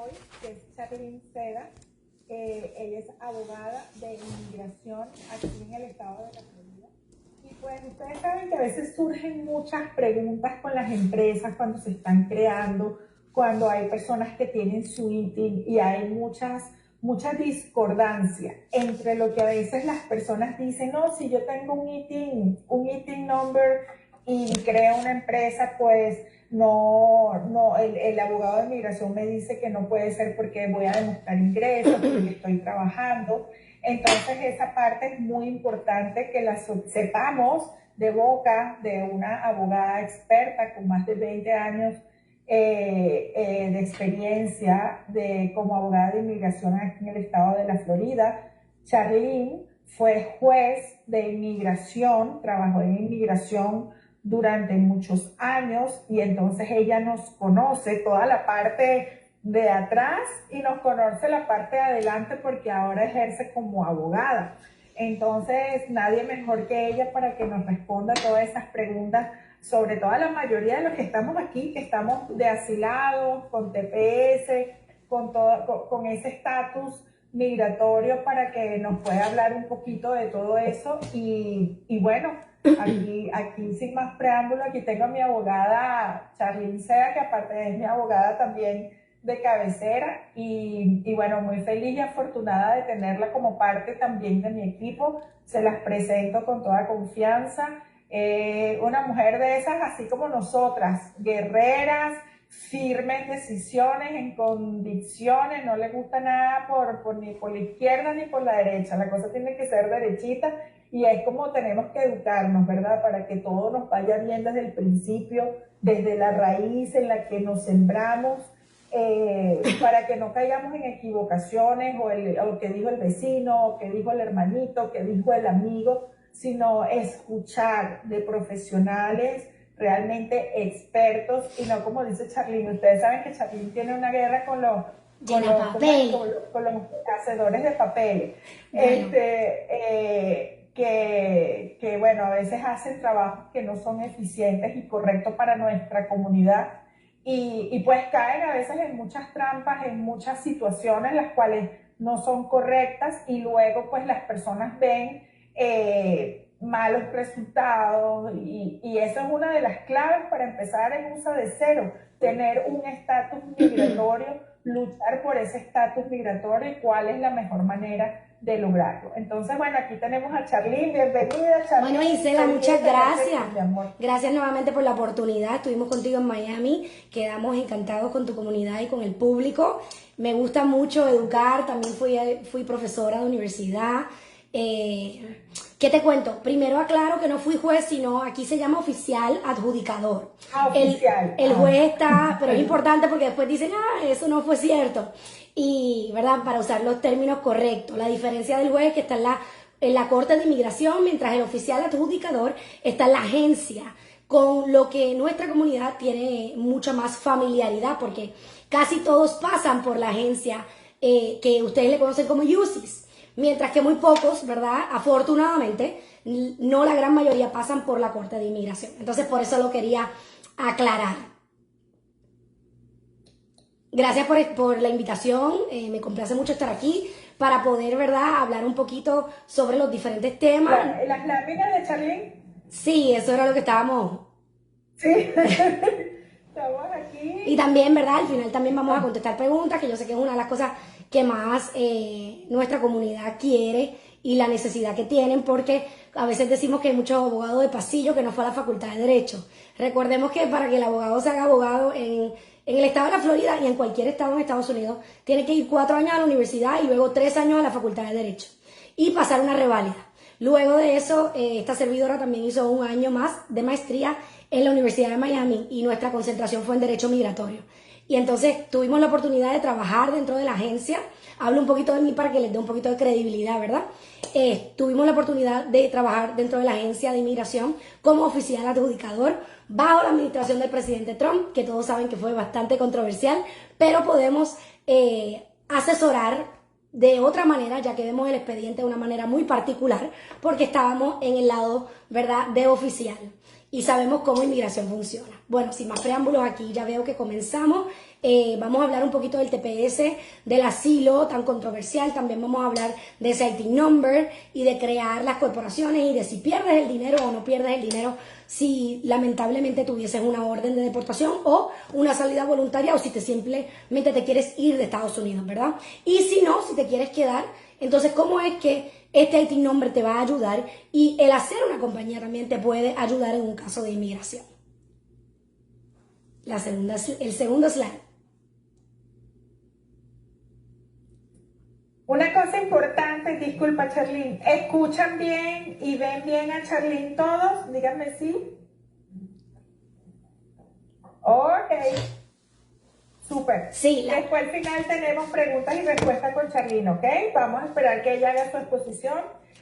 hoy, que es Charlene Seda. Ella es abogada de inmigración aquí en el estado de la Florida. Y pues ustedes saben que a veces surgen muchas preguntas con las empresas cuando se están creando, cuando hay personas que tienen su ITIN y hay mucha discordancia entre lo que a veces las personas dicen, no, si yo tengo un ITIN number y creo una empresa, pues el abogado de inmigración me dice que no puede ser porque voy a demostrar ingresos, porque estoy trabajando. Entonces esa parte es muy importante que la sepamos de boca de una abogada experta con más de 20 años de experiencia como abogada de inmigración aquí en el estado de la Florida. Charlene fue juez de inmigración, trabajó en inmigración durante muchos años y entonces ella nos conoce toda la parte de atrás y nos conoce la parte de adelante porque ahora ejerce como abogada. Entonces nadie mejor que ella para que nos responda todas esas preguntas, sobre todo a la mayoría de los que estamos aquí, que estamos de asilados, con TPS, con ese estatus migratorio, para que nos pueda hablar un poquito de todo eso. Y bueno, aquí sin más preámbulo, aquí tengo a mi abogada Charlene Sea, que aparte es mi abogada también de cabecera, y bueno, muy feliz y afortunada de tenerla como parte también de mi equipo. Se las presento con toda confianza. Una mujer de esas, así como nosotras, guerreras, firmes decisiones, en convicciones, no le gusta nada ni por la izquierda ni por la derecha, la cosa tiene que ser derechita, y es como tenemos que educarnos, ¿verdad? Para que todo nos vaya bien desde el principio, desde la raíz en la que nos sembramos, para que no caigamos en equivocaciones, o que dijo el vecino, o que dijo el hermanito, que dijo el amigo, sino escuchar de profesionales realmente expertos, y no como dice Charlene. Ustedes saben que Charlene tiene una guerra con los hacedores de papeles, bueno. Que bueno, a veces hacen trabajos que no son eficientes y correctos para nuestra comunidad, y pues caen a veces en muchas trampas, en muchas situaciones las cuales no son correctas, y luego pues las personas ven malos resultados, y eso es una de las claves para empezar en USA de cero, tener un estatus migratorio, luchar por ese estatus migratorio y cuál es la mejor manera de lograrlo. Entonces, bueno, aquí tenemos a Charlene. Bienvenida, Charlene. Bueno, Gisela, muchas gracias. Gracias nuevamente por la oportunidad. Estuvimos contigo en Miami, quedamos encantados con tu comunidad y con el público. Me gusta mucho educar, también fui profesora de universidad. ¿Qué te cuento? Primero aclaro que no fui juez, sino aquí se llama oficial adjudicador. Oficial. El juez está, pero es importante porque después dicen, eso no fue cierto. Y, ¿verdad? Para usar los términos correctos. La diferencia del juez es que está en la Corte de Inmigración, mientras el oficial adjudicador está en la agencia, con lo que nuestra comunidad tiene mucha más familiaridad, porque casi todos pasan por la agencia que ustedes le conocen como UCIS. Mientras que muy pocos, ¿verdad? Afortunadamente, no la gran mayoría pasan por la Corte de Inmigración. Entonces, por eso lo quería aclarar. Gracias por la invitación. Me complace mucho estar aquí para poder, ¿verdad?, hablar un poquito sobre los diferentes temas. ¿Las láminas de Charlene? Sí, eso era lo que estábamos. Sí. Estamos aquí. Y también, ¿verdad? Al final también vamos a contestar preguntas, que yo sé que es una de las cosas que más nuestra comunidad quiere y la necesidad que tienen, porque a veces decimos que hay muchos abogados de pasillo que no fue a la Facultad de Derecho. Recordemos que para que el abogado se haga abogado en el estado de la Florida y en cualquier estado en Estados Unidos, tiene que ir 4 años a la universidad y luego 3 años a la Facultad de Derecho y pasar una reválida. Luego de eso, esta servidora también hizo 1 año más de maestría en la Universidad de Miami, y nuestra concentración fue en Derecho Migratorio. Y entonces tuvimos la oportunidad de trabajar dentro de la agencia. Hablo un poquito de mí para que les dé un poquito de credibilidad, ¿verdad? Tuvimos la oportunidad de trabajar dentro de la agencia de inmigración como oficial adjudicador bajo la administración del presidente Trump, que todos saben que fue bastante controversial, pero podemos asesorar de otra manera, ya que vemos el expediente de una manera muy particular, porque estábamos en el lado, ¿verdad?, de oficial, y sabemos cómo inmigración funciona. Bueno, sin más preámbulos, aquí ya veo que comenzamos. vamos a hablar un poquito del TPS, del asilo tan controversial, también vamos a hablar de ese IT number y de crear las corporaciones y de si pierdes el dinero o no pierdes el dinero si lamentablemente tuvieses una orden de deportación o una salida voluntaria o si simplemente te quieres ir de Estados Unidos, ¿verdad? Y si no, si te quieres quedar, entonces ¿cómo es que este IT number te va a ayudar y el hacer una compañía también te puede ayudar en un caso de inmigración? El segundo slide. Una cosa importante, disculpa Charlene, ¿escuchan bien y ven bien a Charlene todos? Díganme sí. Ok. Súper. Sí, Después al final tenemos preguntas y respuestas con Charlene, ¿ok? Vamos a esperar que ella haga su exposición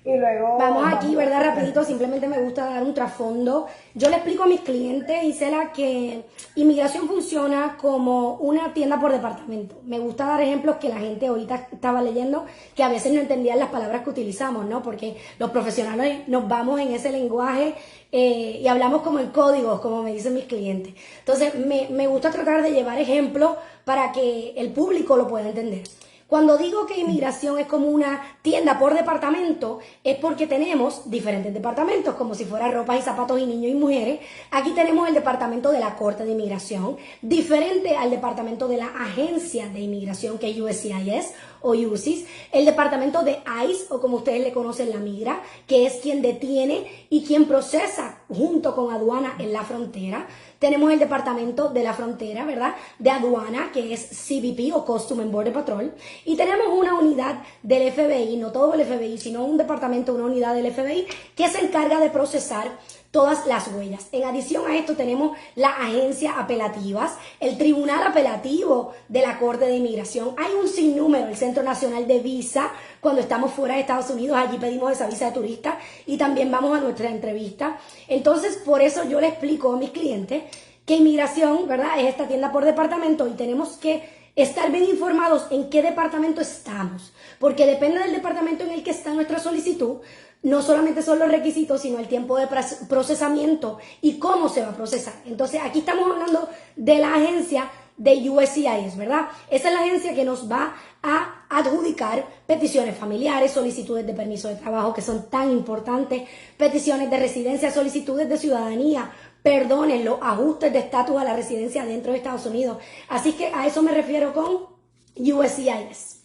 y luego... Vamos aquí, ¿verdad? Rapidito, simplemente me gusta dar un trasfondo. Yo le explico a mis clientes, Isela, que inmigración funciona como una tienda por departamento. Me gusta dar ejemplos que la gente ahorita estaba leyendo, que a veces no entendían las palabras que utilizamos, ¿no? Porque los profesionales nos vamos en ese lenguaje y hablamos como en códigos, como me dicen mis clientes. Entonces, me gusta tratar de llevar ejemplos para que el público lo pueda entender. Cuando digo que inmigración es como una tienda por departamento, es porque tenemos diferentes departamentos, como si fuera ropa y zapatos y niños y mujeres. Aquí tenemos el departamento de la Corte de Inmigración, diferente al departamento de la Agencia de Inmigración, que es USCIS o USIS, el departamento de ICE, o como ustedes le conocen, la migra, que es quien detiene y quien procesa junto con aduana en la frontera. Tenemos el departamento de la frontera, ¿verdad?, de aduana, que es CBP o Customs and Border Patrol. Y tenemos una unidad del FBI, no todo el FBI, sino un departamento, una unidad del FBI, que se encarga de procesar todas las huellas. En adición a esto tenemos la agencia apelativas, el tribunal apelativo de la Corte de Inmigración. Hay un sinnúmero, el Centro Nacional de Visa, cuando estamos fuera de Estados Unidos, allí pedimos esa visa de turista y también vamos a nuestra entrevista. Entonces, por eso yo le explico a mis clientes que inmigración, ¿verdad?, es esta tienda por departamento y tenemos que estar bien informados en qué departamento estamos, porque depende del departamento en el que está nuestra solicitud, no solamente son los requisitos, sino el tiempo de procesamiento y cómo se va a procesar. Entonces, aquí estamos hablando de la agencia de USCIS, ¿verdad? Esa es la agencia que nos va a adjudicar peticiones familiares, solicitudes de permiso de trabajo, que son tan importantes, peticiones de residencia, solicitudes de ciudadanía, perdones, los ajustes de estatus a la residencia dentro de Estados Unidos. Así que a eso me refiero con USCIS.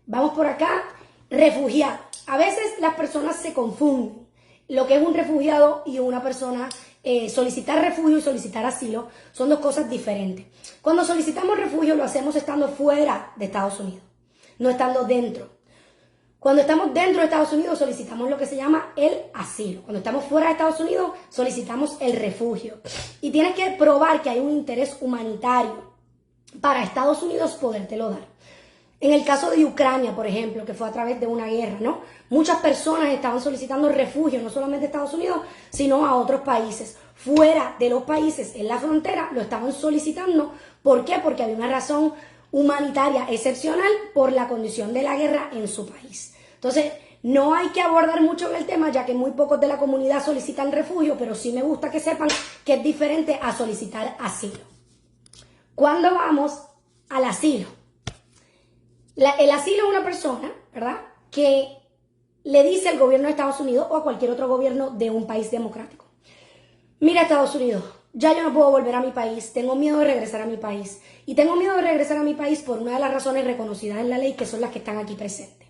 Vamos por acá, refugiado. A veces las personas se confunden lo que es un refugiado y una persona, solicitar refugio y solicitar asilo son dos cosas diferentes. Cuando solicitamos refugio lo hacemos estando fuera de Estados Unidos, no estando dentro. Cuando estamos dentro de Estados Unidos solicitamos lo que se llama el asilo. Cuando estamos fuera de Estados Unidos solicitamos el refugio. Y tienes que probar que hay un interés humanitario para Estados Unidos podértelo dar. En el caso de Ucrania, por ejemplo, que fue a través de una guerra, ¿no? Muchas personas estaban solicitando refugio, no solamente a Estados Unidos, sino a otros países. Fuera de los países, en la frontera, lo estaban solicitando. ¿Por qué? Porque había una razón humanitaria excepcional por la condición de la guerra en su país. Entonces, no hay que abordar mucho en el tema, ya que muy pocos de la comunidad solicitan refugio, pero sí me gusta que sepan que es diferente a solicitar asilo. ¿Cuándo vamos al asilo? El asilo es una persona, ¿verdad?, que le dice al gobierno de Estados Unidos o a cualquier otro gobierno de un país democrático: mira, Estados Unidos, ya yo no puedo volver a mi país, tengo miedo de regresar a mi país. Y tengo miedo de regresar a mi país por una de las razones reconocidas en la ley, que son las que están aquí presentes.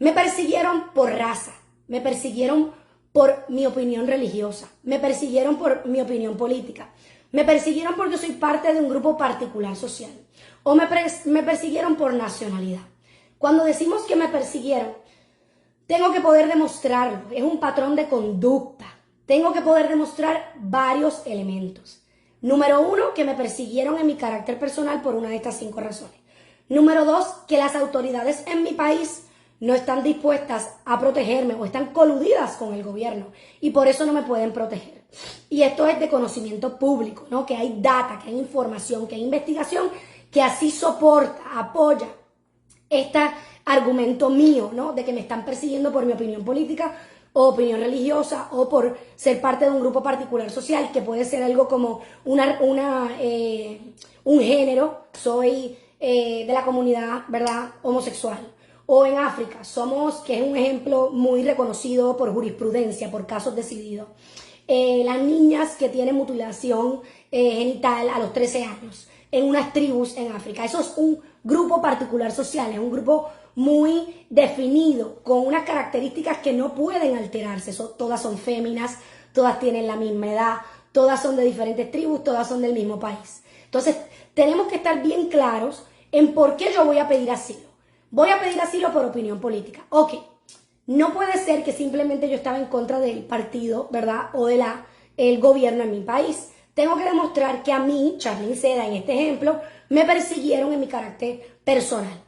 Me persiguieron por raza, me persiguieron por mi opinión religiosa, me persiguieron por mi opinión política, me persiguieron porque soy parte de un grupo particular social, o me persiguieron por nacionalidad. Cuando decimos que me persiguieron, tengo que poder demostrarlo, es un patrón de conducta. Tengo que poder demostrar varios elementos. Número 1, que me persiguieron en mi carácter personal por una de estas 5 razones. Número 2, que las autoridades en mi país no están dispuestas a protegerme o están coludidas con el gobierno y por eso no me pueden proteger. Y esto es de conocimiento público, ¿no? Que hay data, que hay información, que hay investigación que así soporta, apoya este argumento mío, ¿no?, de que me están persiguiendo por mi opinión política, o opinión religiosa, o por ser parte de un grupo particular social, que puede ser algo como un género, soy de la comunidad, ¿verdad?, homosexual. O en África, somos, que es un ejemplo muy reconocido por jurisprudencia, por casos decididos, las niñas que tienen mutilación genital a los 13 años en unas tribus en África. Eso es un grupo particular social, es un grupo muy definido, con unas características que no pueden alterarse. Todas son féminas, todas tienen la misma edad, todas son de diferentes tribus, todas son del mismo país. Entonces, tenemos que estar bien claros en por qué yo voy a pedir asilo. Voy a pedir asilo por opinión política. Ok, no puede ser que simplemente yo estaba en contra del partido, ¿verdad?, o el gobierno en mi país. Tengo que demostrar que a mí, Charlene Seda, en este ejemplo, me persiguieron en mi carácter personal.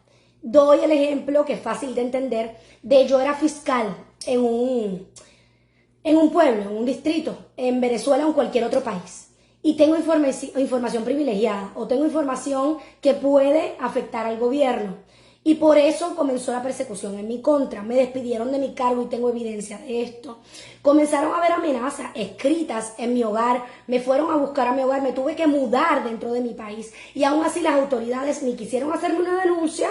Doy el ejemplo que es fácil de entender, de yo era fiscal en un pueblo, en un distrito, en Venezuela o en cualquier otro país. Y tengo información privilegiada o tengo información que puede afectar al gobierno. Y por eso comenzó la persecución en mi contra. Me despidieron de mi cargo y tengo evidencia de esto. Comenzaron a haber amenazas escritas en mi hogar. Me fueron a buscar a mi hogar. Me tuve que mudar dentro de mi país. Y aún así las autoridades ni quisieron hacerme una denuncia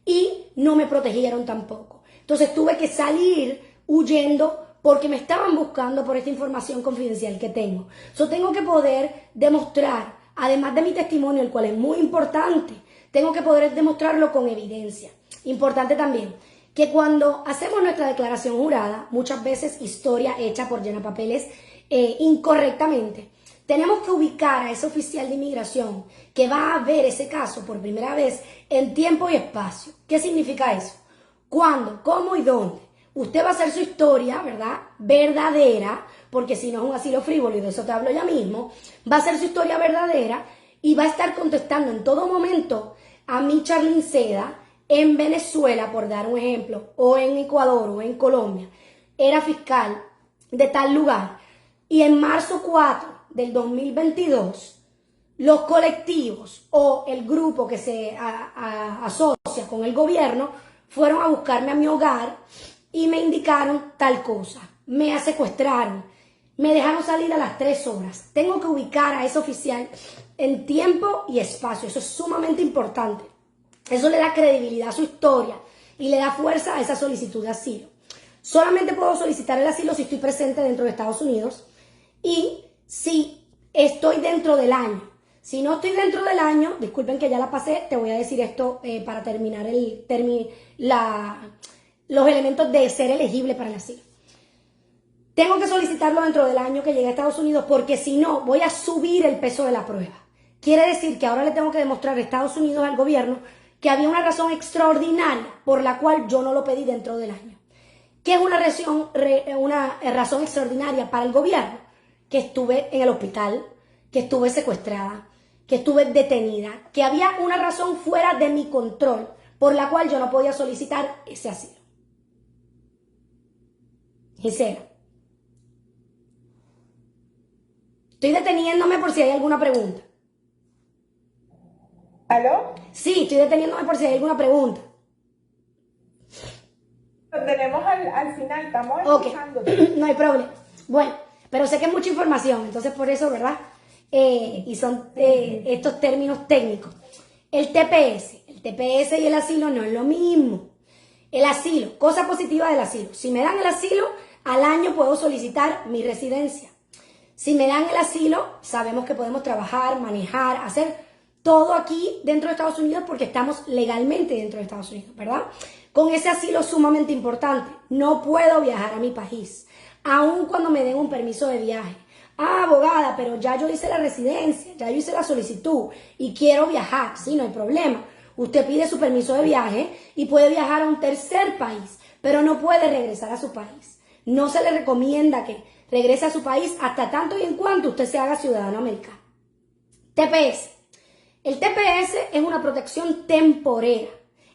y no me protegieron tampoco. Entonces tuve que salir huyendo porque me estaban buscando por esta información confidencial que tengo. Tengo que poder demostrar, además de mi testimonio, el cual es muy importante, tengo que poder demostrarlo con evidencia. Importante también que cuando hacemos nuestra declaración jurada, muchas veces historia hecha por llenapapeles incorrectamente, tenemos que ubicar a ese oficial de inmigración que va a ver ese caso por primera vez en tiempo y espacio. ¿Qué significa eso? ¿Cuándo, cómo y dónde? Usted va a hacer su historia, ¿verdad?, verdadera, porque si no es un asilo frívolo, y de eso te hablo ya mismo, va a ser su historia verdadera y va a estar contestando en todo momento a mí, Charlene Seda, en Venezuela, por dar un ejemplo, o en Ecuador, o en Colombia, era fiscal de tal lugar, y en marzo 4 del 2022, los colectivos o el grupo que se asocia con el gobierno fueron a buscarme a mi hogar y me indicaron tal cosa, me secuestraron, me dejaron salir a las 3 horas. Tengo que ubicar a ese oficial en tiempo y espacio. Eso es sumamente importante. Eso le da credibilidad a su historia y le da fuerza a esa solicitud de asilo. Solamente puedo solicitar el asilo si estoy presente dentro de Estados Unidos y si estoy dentro del año. Si no estoy dentro del año, disculpen que ya la pasé, te voy a decir esto para terminar los elementos de ser elegible para el asilo. Tengo que solicitarlo dentro del año que llegue a Estados Unidos porque si no, voy a subir el peso de la prueba. Quiere decir que ahora le tengo que demostrar a Estados Unidos, al gobierno, que había una razón extraordinaria por la cual yo no lo pedí dentro del año. ¿Qué es una razón extraordinaria para el gobierno? Que estuve en el hospital, que estuve secuestrada, que estuve detenida, que había una razón fuera de mi control por la cual yo no podía solicitar ese asilo. Gisela. Estoy deteniéndome por si hay alguna pregunta. ¿Aló? Sí, estoy deteniéndome por si hay alguna pregunta. Lo tenemos al final, estamos escuchando. Okay. No hay problema. Bueno, pero sé que es mucha información, entonces por eso, ¿verdad? Y son estos términos técnicos. El TPS y el asilo no es lo mismo. El asilo, cosa positiva del asilo. Si me dan el asilo, al año puedo solicitar mi residencia. Si me dan el asilo, sabemos que podemos trabajar, manejar, hacer todo aquí dentro de Estados Unidos porque estamos legalmente dentro de Estados Unidos, ¿verdad? Con ese asilo sumamente importante, no puedo viajar a mi país, aun cuando me den un permiso de viaje. Ah, abogada, pero ya yo hice la residencia, ya yo hice la solicitud y quiero viajar. Sí, no hay problema. Usted pide su permiso de viaje y puede viajar a un tercer país, pero no puede regresar a su país. No se le recomienda que regrese a su país hasta tanto y en cuanto usted se haga ciudadano americano. TPS. El TPS es una protección temporera.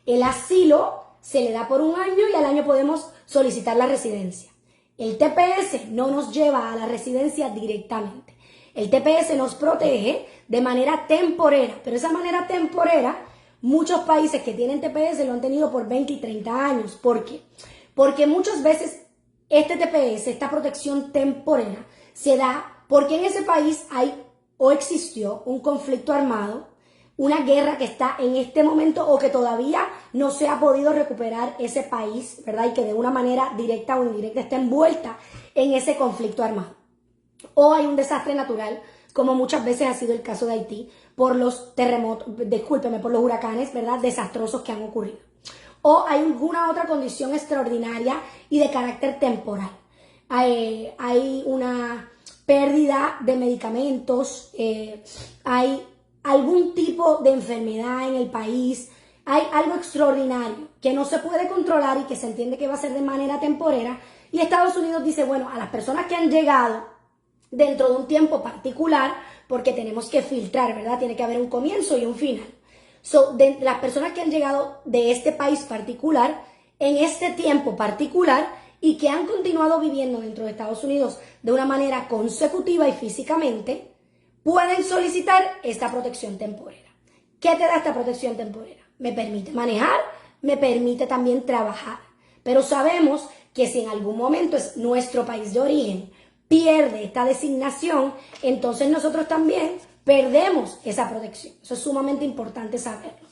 El asilo se le da por un año y al año podemos solicitar la residencia. El TPS no nos lleva a la residencia directamente. El TPS nos protege de manera temporera, pero esa manera temporera, muchos países que tienen TPS lo han tenido por 20 y 30 años. ¿Por qué? Porque muchas veces este TPS, esta protección temporera, se da porque en ese país hay o existió un conflicto armado, una guerra que está en este momento o que todavía no se ha podido recuperar ese país, ¿verdad? Y que de una manera directa o indirecta está envuelta en ese conflicto armado. O hay un desastre natural, como muchas veces ha sido el caso de Haití, por los terremotos, discúlpeme, por los huracanes, ¿verdad? Desastrosos que han ocurrido. O hay alguna otra condición extraordinaria y de carácter temporal. Hay una pérdida de medicamentos, hay algún tipo de enfermedad en el país, hay algo extraordinario que no se puede controlar y que se entiende que va a ser de manera temporera, y Estados Unidos dice, bueno, a las personas que han llegado dentro de un tiempo particular, porque tenemos que filtrar, ¿verdad? Tiene que haber un comienzo y un final. De las personas que han llegado de este país particular, en este tiempo particular, y que han continuado viviendo dentro de Estados Unidos de una manera consecutiva y físicamente, pueden solicitar esta protección temporera. ¿Qué te da esta protección temporera? Me permite manejar, me permite también trabajar. Pero sabemos que si en algún momento es nuestro país de origen pierde esta designación, entonces nosotros también perdemos esa protección. Eso es sumamente importante saberlo.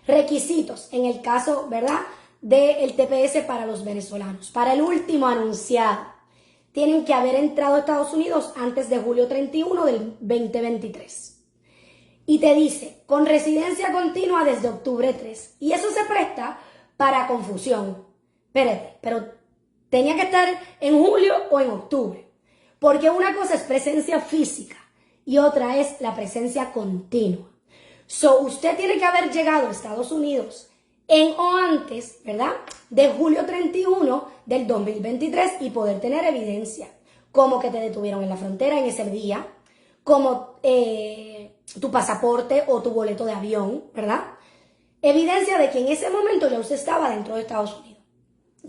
Requisitos, en el caso, ¿verdad?, del TPS para los venezolanos. Para el último anunciado, tienen que haber entrado a Estados Unidos antes de julio 31 del 2023. Y te dice, con residencia continua desde octubre 3. Y eso se presta para confusión. Espérate, pero tenía que estar en julio o en octubre. Porque una cosa es presencia física y otra es la presencia continua. Usted tiene que haber llegado a Estados Unidos en o antes, ¿verdad?, de julio 31 del 2023 y poder tener evidencia, como que te detuvieron en la frontera en ese día, como tu pasaporte o tu boleto de avión, ¿verdad? Evidencia de que en ese momento ya usted estaba dentro de Estados Unidos.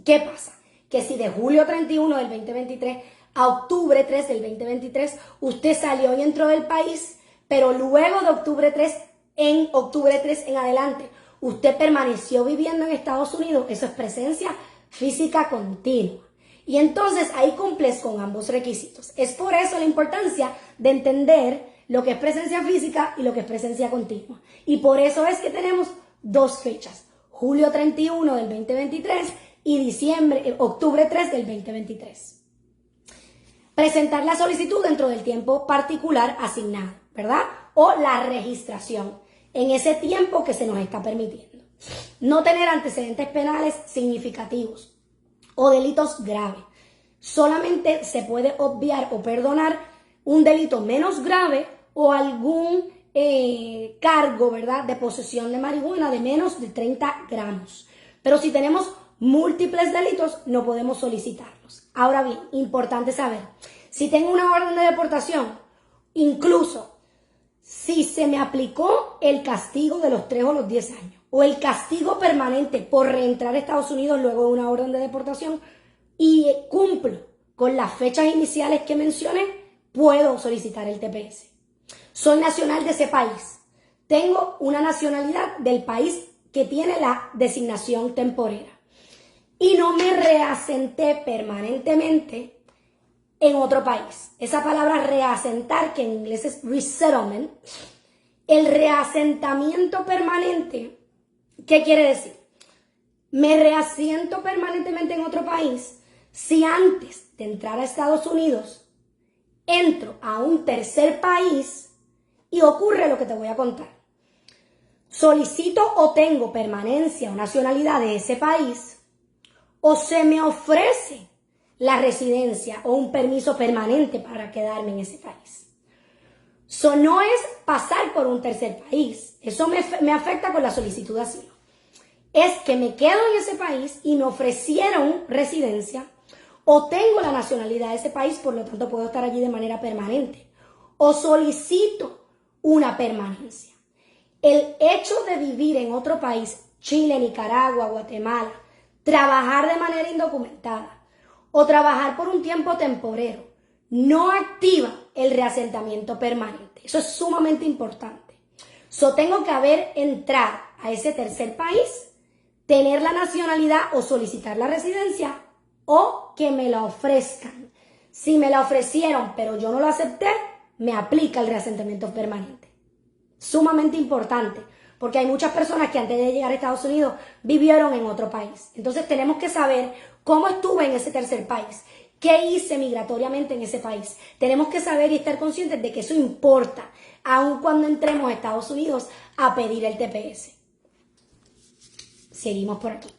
¿Qué pasa? Que si de julio 31 del 2023 a octubre 3 del 2023 usted salió y entró del país, pero luego de octubre 3 en adelante usted permaneció viviendo en Estados Unidos, eso es presencia física continua. Y entonces ahí cumples con ambos requisitos. Es por eso la importancia de entender lo que es presencia física y lo que es presencia continua. Y por eso es que tenemos dos fechas, julio 31 del 2023 y octubre 3 del 2023. Presentar la solicitud dentro del tiempo particular asignado, ¿verdad? O la registración en ese tiempo que se nos está permitiendo. No tener antecedentes penales significativos o delitos graves. Solamente se puede obviar o perdonar un delito menos grave o algún cargo, ¿verdad?, de posesión de marihuana de menos de 30 gramos. Pero si tenemos múltiples delitos, no podemos solicitarlos. Ahora bien, importante saber, si tengo una orden de deportación, incluso si se me aplicó el castigo de los 3 o los 10 años, o el castigo permanente por reentrar a Estados Unidos luego de una orden de deportación, y cumplo con las fechas iniciales que mencioné, puedo solicitar el TPS. Soy nacional de ese país. Tengo una nacionalidad del país que tiene la designación temporera. Y no me reasenté permanentemente en otro país. Esa palabra reasentar, que en inglés es resettlement, el reasentamiento permanente, ¿qué quiere decir? Me reasiento permanentemente en otro país si antes de entrar a Estados Unidos entro a un tercer país y ocurre lo que te voy a contar. Solicito o tengo permanencia o nacionalidad de ese país, o se me ofrece la residencia o un permiso permanente para quedarme en ese país. Eso no es pasar por un tercer país. Eso me afecta con la solicitud de asilo. Es que me quedo en ese país y me ofrecieron residencia o tengo la nacionalidad de ese país, por lo tanto puedo estar allí de manera permanente. O solicito una permanencia. El hecho de vivir en otro país, Chile, Nicaragua, Guatemala, trabajar de manera indocumentada o trabajar por un tiempo temporero, no activa el reasentamiento permanente. Eso es sumamente importante. Tengo que haber entrado a ese tercer país, tener la nacionalidad o solicitar la residencia o que me la ofrezcan. Si me la ofrecieron pero yo no lo acepté, me aplica el reasentamiento permanente. Sumamente importante, porque hay muchas personas que antes de llegar a Estados Unidos vivieron en otro país. Entonces tenemos que saber cómo estuve en ese tercer país, qué hice migratoriamente en ese país. Tenemos que saber y estar conscientes de que eso importa, aun cuando entremos a Estados Unidos a pedir el TPS. Seguimos por aquí.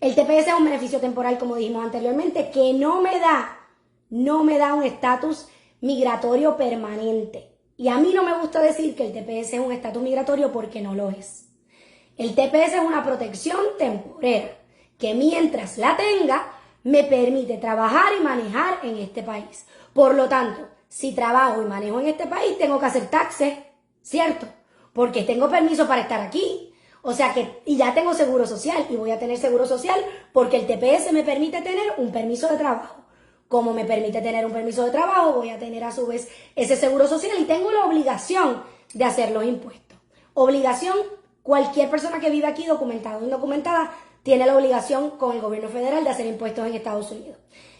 El TPS es un beneficio temporal, como dijimos anteriormente, que no me da un estatus migratorio permanente. Y a mí no me gusta decir que el TPS es un estatus migratorio porque no lo es. El TPS es una protección temporera que mientras la tenga me permite trabajar y manejar en este país. Por lo tanto, si trabajo y manejo en este país, tengo que hacer taxes, ¿cierto? Porque tengo permiso para estar aquí. O sea que, y ya tengo seguro social, y voy a tener seguro social porque el TPS me permite tener un permiso de trabajo. Como me permite tener un permiso de trabajo, voy a tener a su vez ese seguro social y tengo la obligación de hacer los impuestos. Obligación, cualquier persona que vive aquí, documentada o indocumentada, tiene la obligación con el gobierno federal de hacer impuestos en Estados Unidos.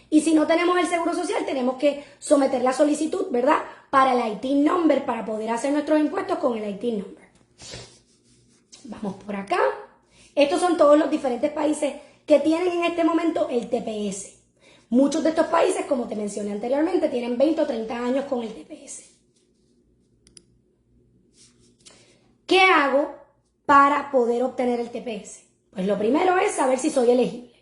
Y si no tenemos el seguro social, tenemos que someter la solicitud, ¿verdad? Para el ITIN number, para poder hacer nuestros impuestos con el ITIN number. Vamos por acá. Estos son todos los diferentes países que tienen en este momento el TPS. Muchos de estos países, como te mencioné anteriormente, tienen 20 o 30 años con el TPS. ¿Qué hago para poder obtener el TPS? Pues lo primero es saber si soy elegible.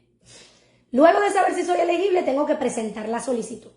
Luego de saber si soy elegible, tengo que presentar la solicitud.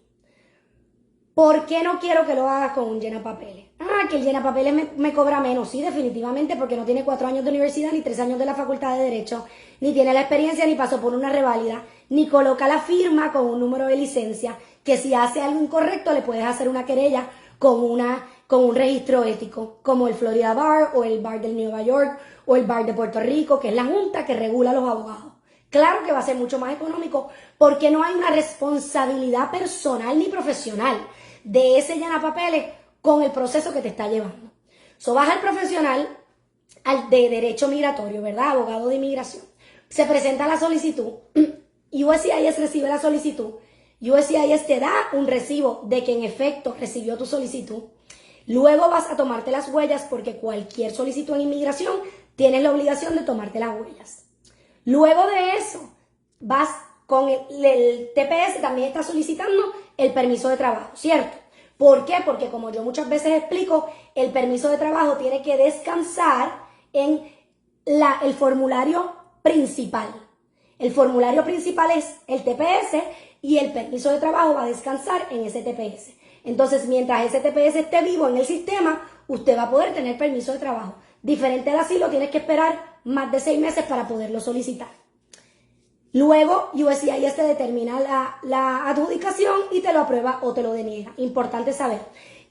¿Por qué no quiero que lo hagas con un llenapapeles? Que el llenapapeles me cobra menos. Sí, definitivamente, porque no tiene 4 años de universidad, ni 3 años de la Facultad de Derecho, ni tiene la experiencia, ni pasó por una reválida, ni coloca la firma con un número de licencia, que si hace algo incorrecto le puedes hacer una querella con un registro ético, como el Florida Bar o el Bar de Nueva York o el Bar de Puerto Rico, que es la junta que regula a los abogados. Claro que va a ser mucho más económico porque no hay una responsabilidad personal ni profesional de ese llenapapeles con el proceso que te está llevando. Vas al profesional de derecho migratorio, ¿verdad? Abogado de inmigración. Se presenta la solicitud, USCIS recibe la solicitud, USCIS te da un recibo de que en efecto recibió tu solicitud. Luego vas a tomarte las huellas porque cualquier solicitud en inmigración tienes la obligación de tomarte las huellas. Luego de eso, vas con el TPS, también está solicitando el permiso de trabajo, ¿cierto? ¿Por qué? Porque como yo muchas veces explico, el permiso de trabajo tiene que descansar en el formulario principal. El formulario principal es el TPS y el permiso de trabajo va a descansar en ese TPS. Entonces, mientras ese TPS esté vivo en el sistema, usted va a poder tener permiso de trabajo. Diferente al asilo, tienes que esperar más de 6 meses para poderlo solicitar. Luego, USCIS te determina la adjudicación y te lo aprueba o te lo deniega. Importante saber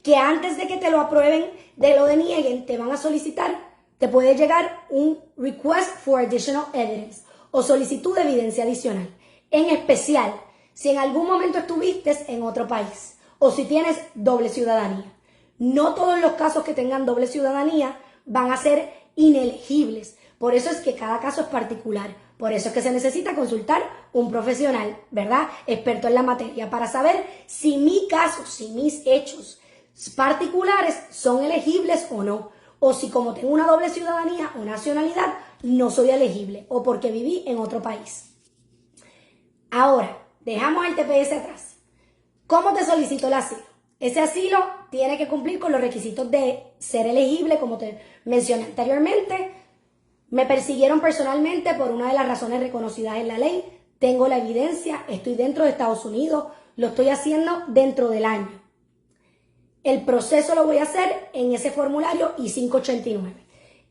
que antes de que te lo aprueben, de lo denieguen, te van a solicitar, te puede llegar un Request for Additional Evidence o solicitud de evidencia adicional. En especial, si en algún momento estuviste en otro país o si tienes doble ciudadanía. No todos los casos que tengan doble ciudadanía van a ser inelegibles. Por eso es que cada caso es particular. Por eso es que se necesita consultar un profesional, ¿verdad? Experto en la materia, para saber si mi caso, si mis hechos particulares son elegibles o no. O si como tengo una doble ciudadanía o nacionalidad, no soy elegible o porque viví en otro país. Ahora, dejamos el TPS atrás. ¿Cómo te solicito el asilo? Ese asilo tiene que cumplir con los requisitos de ser elegible, como te mencioné anteriormente. Me persiguieron personalmente por una de las razones reconocidas en la ley. Tengo la evidencia, estoy dentro de Estados Unidos, lo estoy haciendo dentro del año. El proceso lo voy a hacer en ese formulario I-589.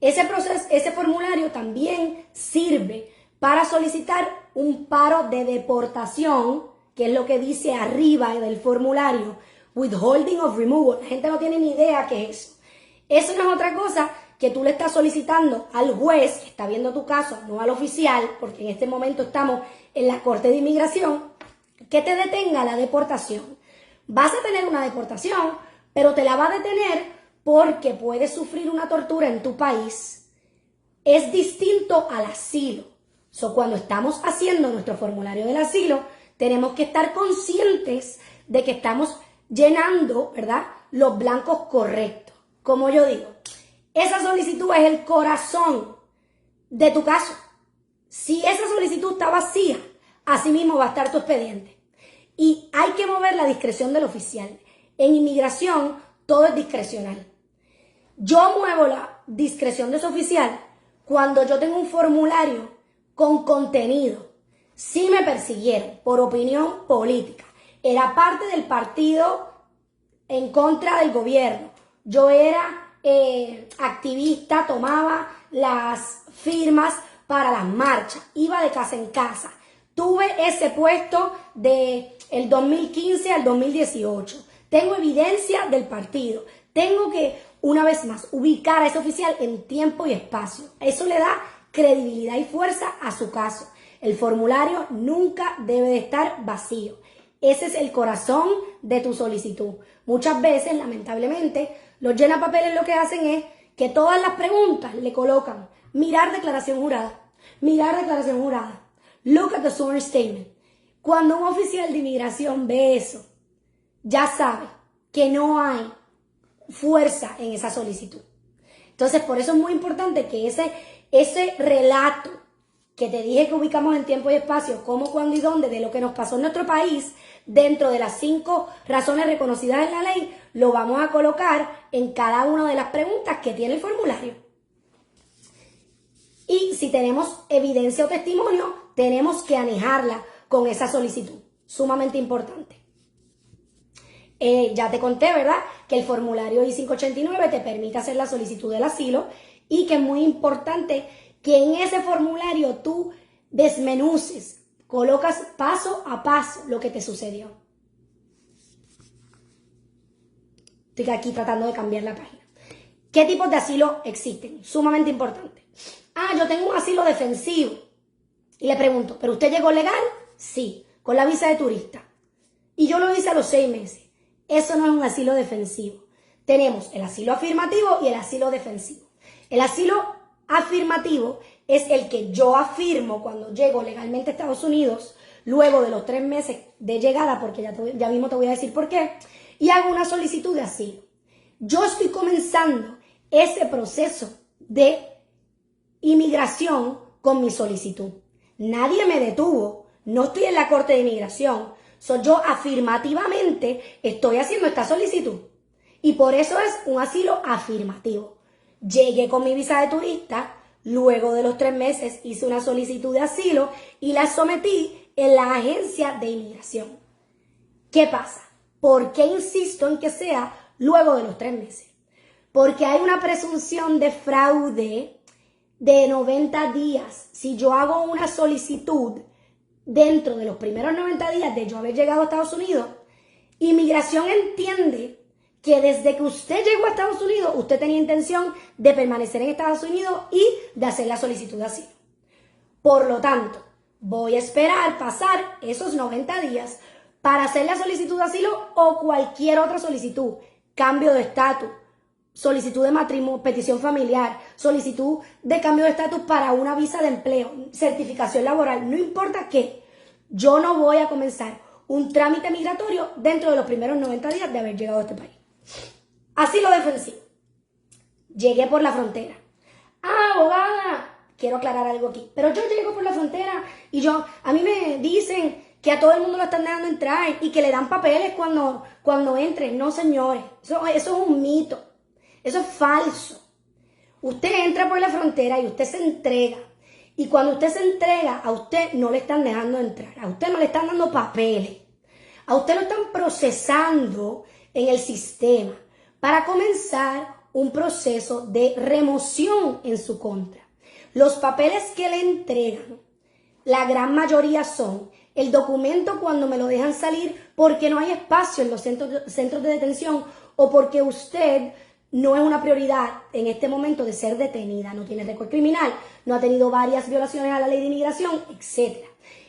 Ese formulario también sirve para solicitar un paro de deportación, que es lo que dice arriba del formulario, withholding of removal. La gente no tiene ni idea qué es eso. Eso no es otra cosa que tú le estás solicitando al juez que está viendo tu caso, no al oficial, porque en este momento estamos en la Corte de Inmigración, que te detenga la deportación. Vas a tener una deportación, pero te la va a detener porque puedes sufrir una tortura en tu país. Es distinto al asilo. Cuando estamos haciendo nuestro formulario del asilo, tenemos que estar conscientes de que estamos llenando, ¿verdad?, los blancos correctos. Como yo digo, esa solicitud es el corazón de tu caso. Si esa solicitud está vacía, así mismo va a estar tu expediente. Y hay que mover la discreción del oficial. En inmigración, todo es discrecional. Yo muevo la discreción de ese oficial cuando yo tengo un formulario con contenido. Si me persiguieron por opinión política, era parte del partido en contra del gobierno, yo era activista, tomaba las firmas para las marchas, iba de casa en casa, tuve ese puesto del 2015 al 2018, tengo evidencia del partido, tengo que, una vez más, ubicar a ese oficial en tiempo y espacio. Eso le da credibilidad y fuerza a su caso. El formulario nunca debe de estar vacío. Ese es el corazón de tu solicitud. Muchas veces, lamentablemente, los llenapapeles lo que hacen es que todas las preguntas le colocan mirar declaración jurada, look at the sworn statement. Cuando un oficial de inmigración ve eso, ya sabe que no hay fuerza en esa solicitud. Entonces, por eso es muy importante que ese relato que te dije que ubicamos en tiempo y espacio, cómo, cuándo y dónde, de lo que nos pasó en nuestro país, dentro de las 5 razones reconocidas en la ley, lo vamos a colocar en cada una de las preguntas que tiene el formulario. Y si tenemos evidencia o testimonio, tenemos que anejarla con esa solicitud. Sumamente importante. Ya te conté, ¿verdad?, que el formulario I-589 te permite hacer la solicitud del asilo y que es muy importante que en ese formulario tú desmenuces, colocas paso a paso lo que te sucedió. Estoy aquí tratando de cambiar la página. ¿Qué tipos de asilo existen? Sumamente importante. Yo tengo un asilo defensivo. Y le pregunto, ¿pero usted llegó legal? Sí, con la visa de turista. Y yo lo hice a los 6 meses. Eso no es un asilo defensivo. Tenemos el asilo afirmativo y el asilo defensivo. El asilo afirmativo es el que yo afirmo cuando llego legalmente a Estados Unidos, luego de los 3 meses de llegada, porque ya mismo te voy a decir por qué, y hago una solicitud de asilo. Yo estoy comenzando ese proceso de inmigración con mi solicitud. Nadie me detuvo, no estoy en la Corte de Inmigración, yo afirmativamente estoy haciendo esta solicitud. Y por eso es un asilo afirmativo. Llegué con mi visa de turista, luego de los 3 meses hice una solicitud de asilo y la sometí en la agencia de inmigración. ¿Qué pasa? ¿Por qué insisto en que sea luego de los 3 meses? Porque hay una presunción de fraude de 90 días. Si yo hago una solicitud dentro de los primeros 90 días de yo haber llegado a Estados Unidos, inmigración entiende que desde que usted llegó a Estados Unidos, usted tenía intención de permanecer en Estados Unidos y de hacer la solicitud de asilo. Por lo tanto, voy a esperar pasar esos 90 días para hacer la solicitud de asilo o cualquier otra solicitud, cambio de estatus, solicitud de matrimonio, petición familiar, solicitud de cambio de estatus para una visa de empleo, certificación laboral, no importa qué, yo no voy a comenzar un trámite migratorio dentro de los primeros 90 días de haber llegado a este país. Asilo defensivo. Llegué por la frontera. Abogada, quiero aclarar algo aquí, pero yo llego por la frontera y a mí me dicen que a todo el mundo lo están dejando entrar y que le dan papeles cuando entren. No, señores, eso es un mito. Eso es falso. Usted entra por la frontera y usted se entrega. Y cuando usted se entrega, a usted no le están dejando entrar. A usted no le están dando papeles. A usted lo están procesando en el sistema para comenzar un proceso de remoción en su contra. Los papeles que le entregan, la gran mayoría son el documento cuando me lo dejan salir porque no hay espacio en los centros de detención o porque usted no es una prioridad en este momento de ser detenida, no tiene récord criminal, no ha tenido varias violaciones a la ley de inmigración, etc.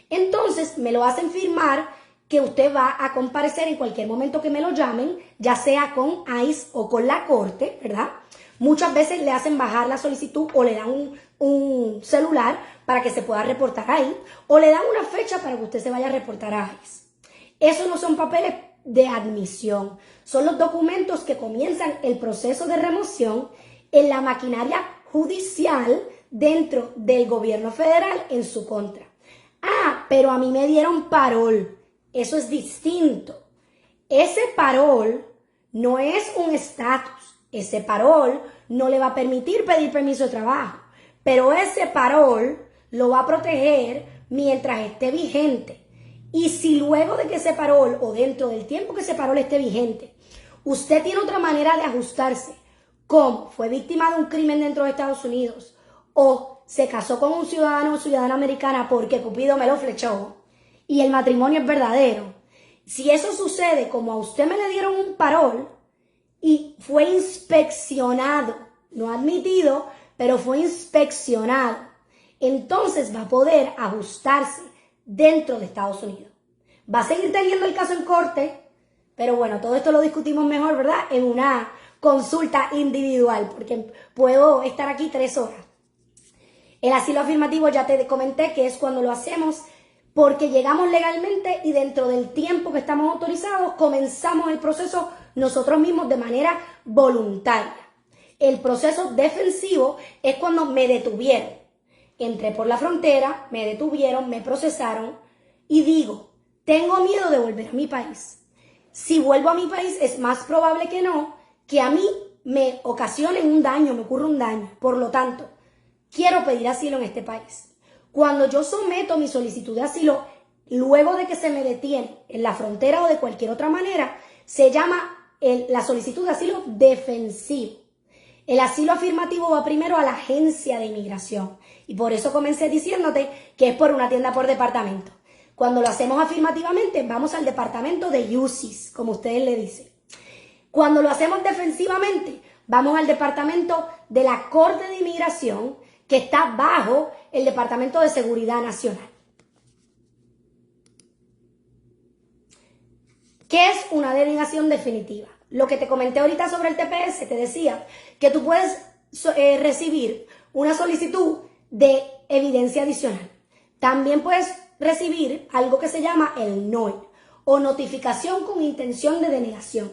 Entonces me lo hacen firmar que usted va a comparecer en cualquier momento que me lo llamen, ya sea con ICE o con la corte, ¿verdad? Muchas veces le hacen bajar la solicitud o le dan un celular para que se pueda reportar ahí, o le dan una fecha para que usted se vaya a reportar a ICE. Esos no son papeles de admisión, son los documentos que comienzan el proceso de remoción en la maquinaria judicial dentro del gobierno federal en su contra. Ah, pero a mí me dieron parol. Eso es distinto. Ese parol no es un estatus. Ese parol no le va a permitir pedir permiso de trabajo, pero ese parol lo va a proteger mientras esté vigente. Y si luego de que ese parol o dentro del tiempo que ese parol esté vigente, usted tiene otra manera de ajustarse, como fue víctima de un crimen dentro de Estados Unidos o se casó con un ciudadano o ciudadana americana porque Cupido me lo flechó y el matrimonio es verdadero, si eso sucede como a usted me le dieron un parol y fue inspeccionado, no admitido, pero fue inspeccionado, entonces va a poder ajustarse dentro de Estados Unidos. Va a seguir teniendo el caso en corte, pero bueno, todo esto lo discutimos mejor, ¿verdad? En una consulta individual, porque puedo estar aquí 3 horas. El asilo afirmativo ya te comenté que es cuando lo hacemos porque llegamos legalmente y dentro del tiempo que estamos autorizados comenzamos el proceso nosotros mismos de manera voluntaria. El proceso defensivo es cuando me detuvieron. Entré por la frontera, me detuvieron, me procesaron y digo, tengo miedo de volver a mi país. Si vuelvo a mi país es más probable que no, que a mí me ocasionen un daño, me ocurra un daño. Por lo tanto, quiero pedir asilo en este país. Cuando yo someto mi solicitud de asilo, luego de que se me detiene en la frontera o de cualquier otra manera, se llama la solicitud de asilo defensivo. El asilo afirmativo va primero a la agencia de inmigración. Y por eso comencé diciéndote que es por una tienda por departamento. Cuando lo hacemos afirmativamente, vamos al departamento de UCIS, como ustedes le dicen. Cuando lo hacemos defensivamente, vamos al departamento de la Corte de Inmigración, que está bajo el Departamento de Seguridad Nacional. ¿Qué es una denegación definitiva? Lo que te comenté ahorita sobre el TPS, te decía que tú puedes recibir una solicitud de evidencia adicional. También puedes recibir algo que se llama el NOI, o notificación con intención de denegación.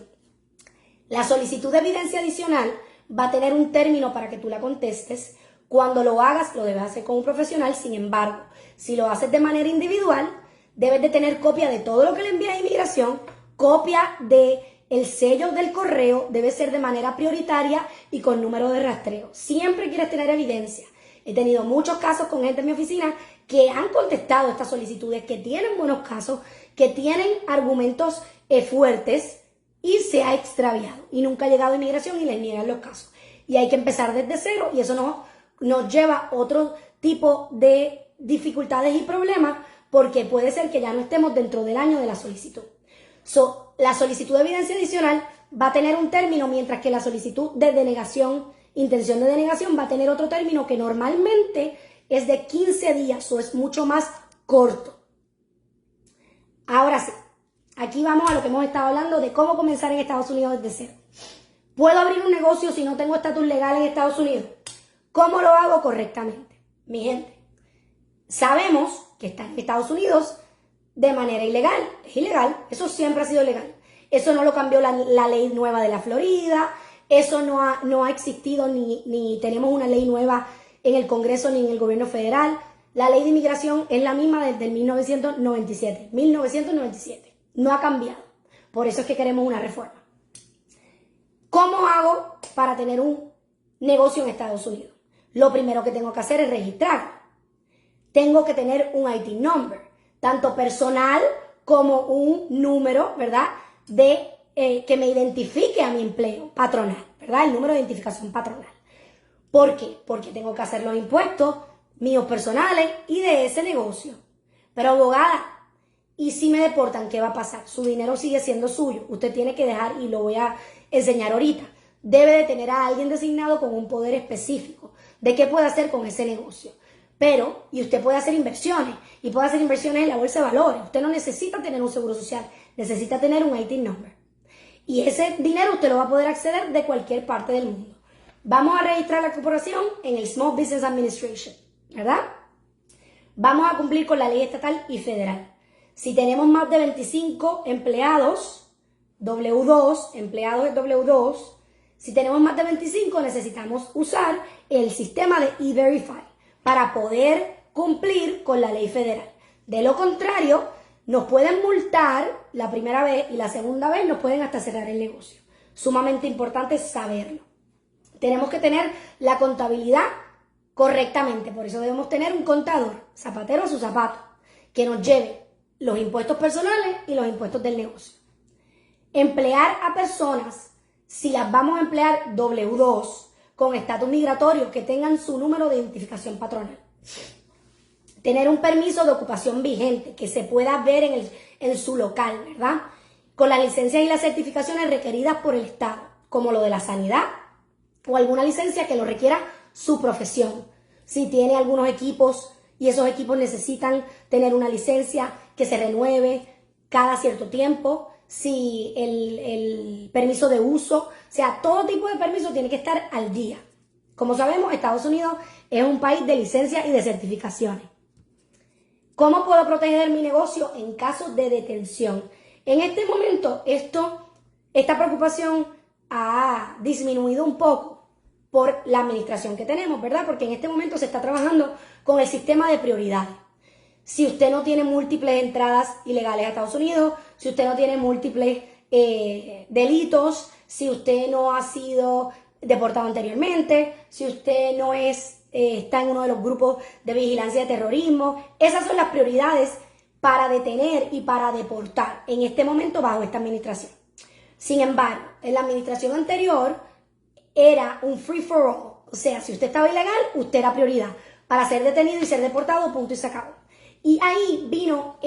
La solicitud de evidencia adicional va a tener un término para que tú la contestes. Cuando lo hagas, lo debes hacer con un profesional. Sin embargo, si lo haces de manera individual, debes de tener copia de todo lo que le envías a inmigración, copia de el sello del correo, debe ser de manera prioritaria y con número de rastreo. Siempre quieres tener evidencia. He tenido muchos casos con gente en mi oficina que han contestado estas solicitudes, que tienen buenos casos, que tienen argumentos fuertes y se ha extraviado y nunca ha llegado a inmigración y les niegan los casos. Y hay que empezar desde cero y eso nos lleva a otro tipo de dificultades y problemas porque puede ser que ya no estemos dentro del año de la solicitud. La solicitud de evidencia adicional va a tener un término, mientras que la solicitud de denegación, intención de denegación, va a tener otro término que normalmente es de 15 días o es mucho más corto. Ahora sí, aquí vamos a lo que hemos estado hablando de cómo comenzar en Estados Unidos desde cero. ¿Puedo abrir un negocio si no tengo estatus legal en Estados Unidos? ¿Cómo lo hago correctamente? Mi gente, sabemos que está en Estados Unidos de manera ilegal. Es ilegal, eso siempre ha sido legal. Eso no lo cambió la ley nueva de la Florida, eso no ha existido ni tenemos una ley nueva en el Congreso ni en el gobierno federal. La ley de inmigración es la misma desde el 1997. 1997. No ha cambiado. Por eso es que queremos una reforma. ¿Cómo hago para tener un negocio en Estados Unidos? Lo primero que tengo que hacer es registrarlo. Tengo que tener un IT number, tanto personal como un número, ¿verdad? Que me identifique a mi empleo patronal, ¿verdad? El número de identificación patronal. ¿Por qué? Porque tengo que hacer los impuestos míos personales y de ese negocio. Pero abogada, ¿y si me deportan? ¿Qué va a pasar? Su dinero sigue siendo suyo. Usted tiene que dejar, y lo voy a enseñar ahorita, debe de tener a alguien designado con un poder específico de qué puede hacer con ese negocio. Pero, y usted puede hacer inversiones, y puede hacer inversiones en la bolsa de valores. Usted no necesita tener un seguro social, necesita tener un IT number. Y ese dinero usted lo va a poder acceder de cualquier parte del mundo. Vamos a registrar la corporación en el Small Business Administration, ¿verdad? Vamos a cumplir con la ley estatal y federal. Si tenemos más de 25 empleados, W2, empleados de W2, si tenemos más de 25 necesitamos usar el sistema de E-Verify para poder cumplir con la ley federal. De lo contrario, nos pueden multar la primera vez y la segunda vez nos pueden hasta cerrar el negocio. Sumamente importante saberlo. Tenemos que tener la contabilidad correctamente, por eso debemos tener un contador, zapatero a su zapato, que nos lleve los impuestos personales y los impuestos del negocio. Emplear a personas, si las vamos a emplear W2, con estatus migratorio, que tengan su número de identificación patronal. Tener un permiso de ocupación vigente, que se pueda ver en su local, ¿verdad? Con las licencias y las certificaciones requeridas por el Estado, como lo de la sanidad, o alguna licencia que lo requiera su profesión. Si tiene algunos equipos y esos equipos necesitan tener una licencia que se renueve cada cierto tiempo, si el permiso de uso, o sea, todo tipo de permiso tiene que estar al día. Como sabemos, Estados Unidos es un país de licencias y de certificaciones. ¿Cómo puedo proteger mi negocio en caso de detención? En este momento, esta preocupación ha disminuido un poco por la administración que tenemos, ¿verdad? Porque en este momento se está trabajando con el sistema de prioridades. Si usted no tiene múltiples entradas ilegales a Estados Unidos, si usted no tiene múltiples delitos, si usted no ha sido deportado anteriormente, si usted no está en uno de los grupos de vigilancia de terrorismo, esas son las prioridades para detener y para deportar en este momento bajo esta administración. Sin embargo, en la administración anterior era un free for all, o sea, si usted estaba ilegal, usted era prioridad para ser detenido y ser deportado, punto y se acabó. Y ahí vino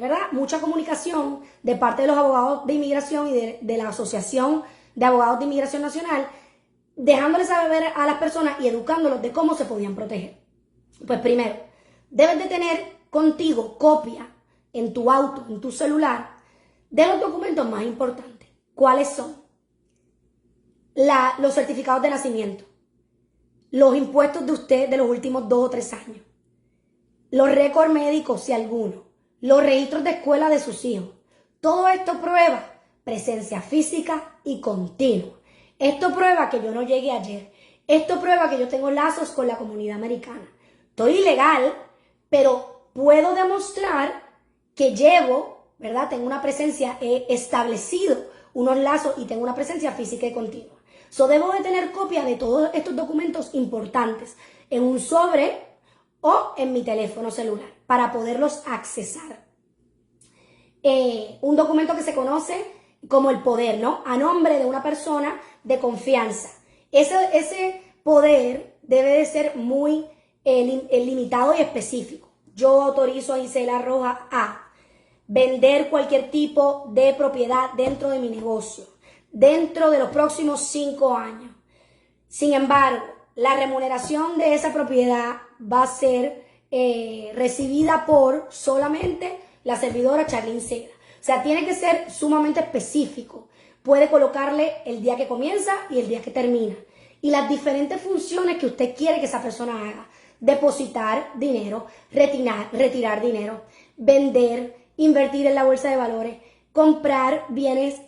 ¿verdad? Mucha comunicación de parte de los abogados de inmigración y de la Asociación de Abogados de Inmigración Nacional, dejándoles saber a las personas y educándolos de cómo se podían proteger. Pues primero, debes de tener contigo copia en tu auto, en tu celular, de los documentos más importantes. ¿Cuáles son? Los certificados de nacimiento, los impuestos de usted de los últimos 2 o 3 años, los récords médicos, si alguno, los registros de escuela de sus hijos. Todo esto prueba presencia física y continua. Esto prueba que yo no llegué ayer. Esto prueba que yo tengo lazos con la comunidad americana. Estoy ilegal, pero puedo demostrar que llevo, ¿verdad? Tengo una presencia, he establecido unos lazos y tengo una presencia física y continua. Debo de tener copia de todos estos documentos importantes en un sobre o en mi teléfono celular para poderlos accesar. Un documento que se conoce como el poder, ¿no? A nombre de una persona de confianza. Ese poder debe de ser muy limitado y específico. Yo autorizo a Isela Rojas a vender cualquier tipo de propiedad dentro de mi negocio, dentro de los próximos 5 años. Sin embargo, la remuneración de esa propiedad va a ser recibida por solamente la servidora Charlene Seda. O sea, tiene que ser sumamente específico. Puede colocarle el día que comienza y el día que termina. Y las diferentes funciones que usted quiere que esa persona haga. Depositar dinero, retirar dinero, vender, invertir en la bolsa de valores, comprar bienes,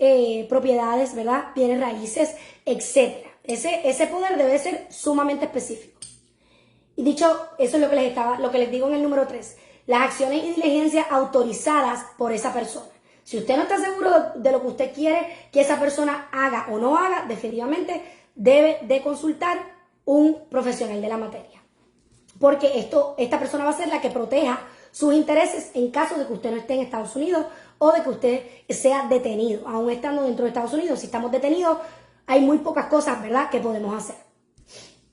propiedades, ¿verdad? Bienes raíces, etc. Ese poder debe ser sumamente específico. Y dicho, eso es lo que les digo en el número 3. Las acciones y diligencias autorizadas por esa persona. Si usted no está seguro de lo que usted quiere que esa persona haga o no haga, definitivamente debe de consultar un profesional de la materia. Porque esta persona va a ser la que proteja sus intereses en caso de que usted no esté en Estados Unidos o de que usted sea detenido. Aún estando dentro de Estados Unidos, si estamos detenidos, hay muy pocas cosas, ¿verdad?, que podemos hacer.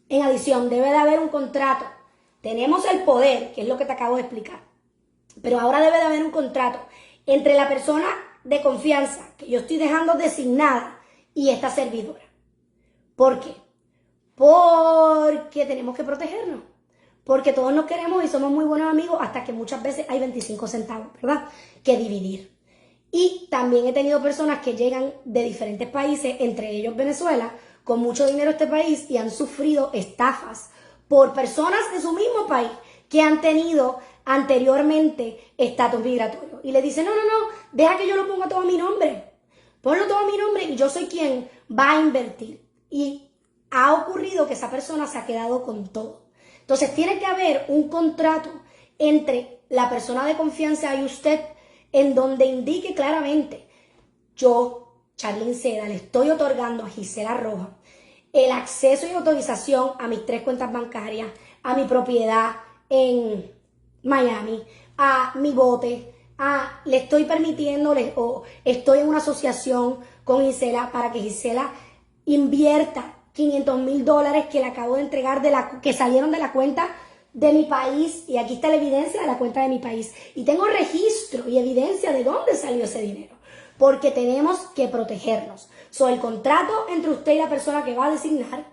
En adición, debe de haber un contrato. Tenemos el poder, que es lo que te acabo de explicar. Pero ahora debe de haber un contrato entre la persona de confianza que yo estoy dejando designada y esta servidora. ¿Por qué? Porque tenemos que protegernos. Porque todos nos queremos y somos muy buenos amigos hasta que muchas veces hay 25 centavos, ¿verdad?, que dividir. Y también he tenido personas que llegan de diferentes países, entre ellos Venezuela, con mucho dinero a este país y han sufrido estafas por personas de su mismo país que han tenido anteriormente estatus migratorio. Y le dicen, no, deja que yo lo ponga todo a mi nombre. Ponlo todo a mi nombre y yo soy quien va a invertir. Y ha ocurrido que esa persona se ha quedado con todo. Entonces tiene que haber un contrato entre la persona de confianza y usted en donde indique claramente, yo, Charlene Seda, le estoy otorgando a Gisela Rojas el acceso y autorización a mis 3 cuentas bancarias, a mi propiedad en Miami, a mi bote, le estoy permitiendo o estoy en una asociación con Gisela para que Gisela invierta $500,000 que le acabo de entregar que salieron de la cuenta de mi país, y aquí está la evidencia de la cuenta de mi país y tengo registro y evidencia de dónde salió ese dinero, porque tenemos que protegernos. El contrato entre usted y la persona que va a designar,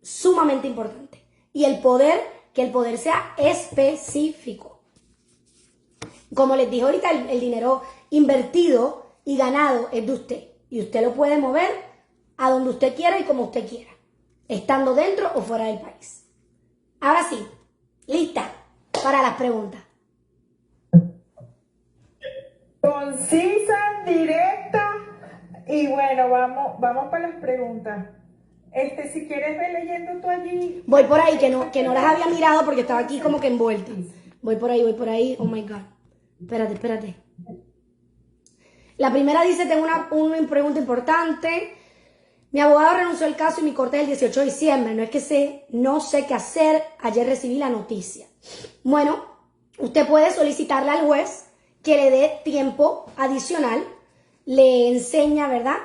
sumamente importante, y que el poder sea específico. Como les dije ahorita, el dinero invertido y ganado es de usted y usted lo puede mover a donde usted quiera y como usted quiera, estando dentro o fuera del país. Ahora sí, lista para las preguntas. Concisa, directa, y bueno, vamos para las preguntas. Si quieres ver leyendo tú allí. Voy por ahí, que no las había mirado porque estaba aquí como que envuelta. Voy por ahí, oh my God. Espérate. La primera dice, tengo una pregunta importante. Mi abogado renunció al caso y mi corte es el 18 de diciembre. No sé qué hacer. Ayer recibí la noticia. Bueno, usted puede solicitarle al juez que le dé tiempo adicional. Le enseña, ¿verdad?,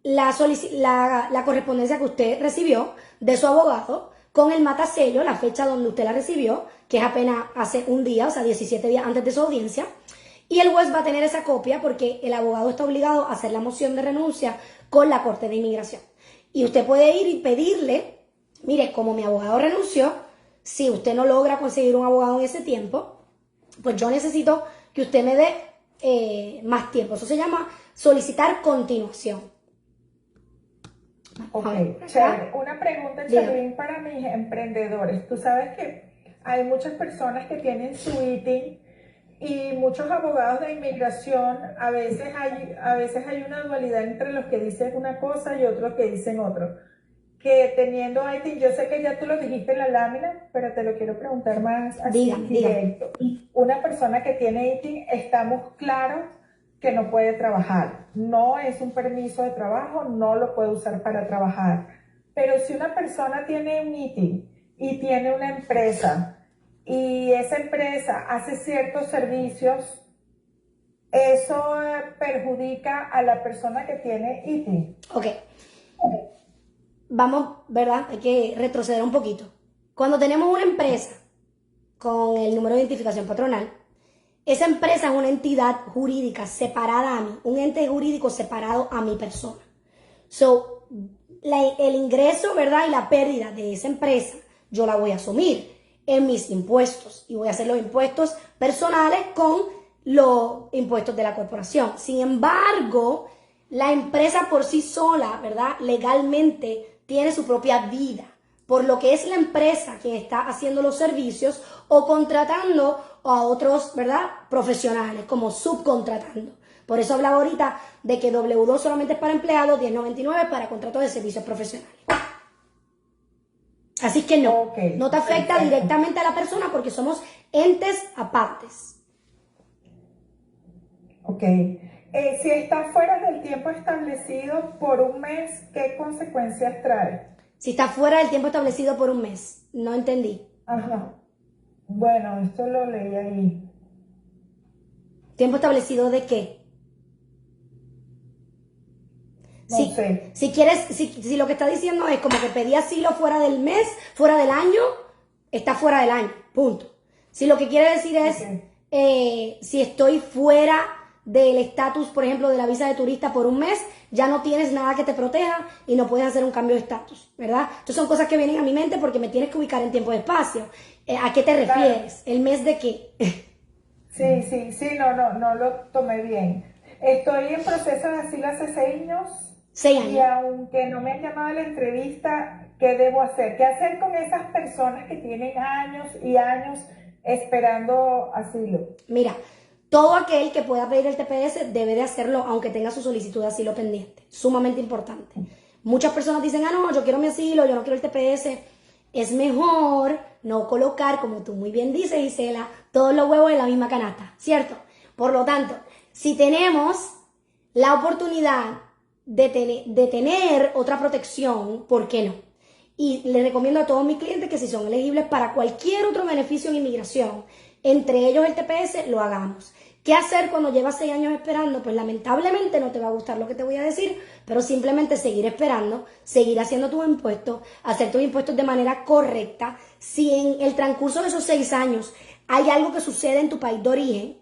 la correspondencia que usted recibió de su abogado con el matasello, la fecha donde usted la recibió, que es apenas hace un día, o sea, 17 días antes de su audiencia. Y el juez va a tener esa copia porque el abogado está obligado a hacer la moción de renuncia con la Corte de Inmigración. Y usted puede ir y pedirle, mire, como mi abogado renunció, si usted no logra conseguir un abogado en ese tiempo, pues yo necesito que usted me dé más tiempo. Eso se llama solicitar continuación. Ok, chévere. Una pregunta, Charlene, para mis emprendedores. Tú sabes que hay muchas personas que tienen su ITIN y muchos abogados de inmigración, a veces hay una dualidad entre los que dicen una cosa y otros que dicen otro. Que teniendo ITIN, yo sé que ya tú lo dijiste en la lámina, pero te lo quiero preguntar más así directo. Una persona que tiene ITIN, estamos claros que no puede trabajar. No es un permiso de trabajo, no lo puede usar para trabajar. Pero si una persona tiene un ITIN y tiene una empresa, y esa empresa hace ciertos servicios, eso perjudica a la persona que tiene ITIN. Ok. Vamos, ¿verdad? Hay que retroceder un poquito. Cuando tenemos una empresa con el número de identificación patronal, esa empresa es una entidad jurídica separada a mí, un ente jurídico separado a mi persona. El ingreso, ¿verdad?, y la pérdida de esa empresa, yo la voy a asumir en mis impuestos y voy a hacer los impuestos personales con los impuestos de la corporación. Sin embargo, la empresa por sí sola, ¿verdad?, legalmente tiene su propia vida, por lo que es la empresa quien está haciendo los servicios o contratando a otros, ¿verdad?, profesionales, como subcontratando. Por eso hablaba ahorita de que W2 solamente es para empleados, 1099 para contratos de servicios profesionales. Así que no te afecta directamente a la persona porque somos entes apartes. Ok. Si está fuera del tiempo establecido por un mes, ¿qué consecuencias trae? Si está fuera del tiempo establecido por un mes, no entendí. Ajá. Bueno, esto lo leí ahí. ¿Tiempo establecido de qué? No sé. Si lo que está diciendo es como que pedí asilo fuera del mes, fuera del año, está fuera del año, punto. Si lo que quiere decir es, si estoy fuera del estatus, por ejemplo, de la visa de turista por un mes, ya no tienes nada que te proteja y no puedes hacer un cambio de estatus, ¿verdad? Entonces son cosas que vienen a mi mente porque me tienes que ubicar en tiempo y espacio. ¿A qué te refieres? ¿El mes de qué? Sí, no lo tomé bien. Estoy en proceso de asilo hace 6 años 6 Y años. aunque no me han llamado a la entrevista, ¿qué debo hacer? ¿Qué hacer con esas personas que tienen años y años esperando asilo? Mira, todo aquel que pueda pedir el TPS debe de hacerlo aunque tenga su solicitud de asilo pendiente. Sumamente importante. Muchas personas dicen, ah, no, yo quiero mi asilo, yo no quiero el TPS. Es mejor no colocar, como tú muy bien dices, Gisela, todos los huevos en la misma canasta, ¿cierto? Por lo tanto, si tenemos la oportunidad de tener otra protección, ¿por qué no? Y le recomiendo a todos mis clientes que si son elegibles para cualquier otro beneficio en inmigración, entre ellos el TPS, lo hagamos. ¿Qué hacer cuando llevas 6 años esperando? Pues lamentablemente no te va a gustar lo que te voy a decir, pero simplemente seguir esperando, seguir haciendo tus impuestos, hacer tus impuestos de manera correcta. Si en el transcurso de esos 6 años hay algo que sucede en tu país de origen,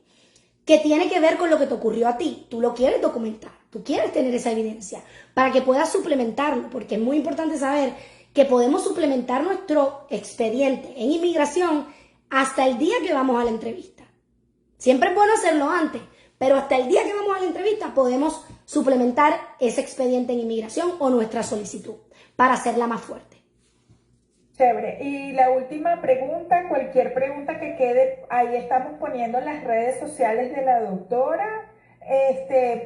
que tiene que ver con lo que te ocurrió a ti. Tú lo quieres documentar, tú quieres tener esa evidencia para que puedas suplementarlo, porque es muy importante saber que podemos suplementar nuestro expediente en inmigración hasta el día que vamos a la entrevista. Siempre es bueno hacerlo antes, pero hasta el día que vamos a la entrevista podemos suplementar ese expediente en inmigración o nuestra solicitud para hacerla más fuerte. Chévere. Y la última pregunta, cualquier pregunta que quede, ahí estamos poniendo en las redes sociales de la doctora.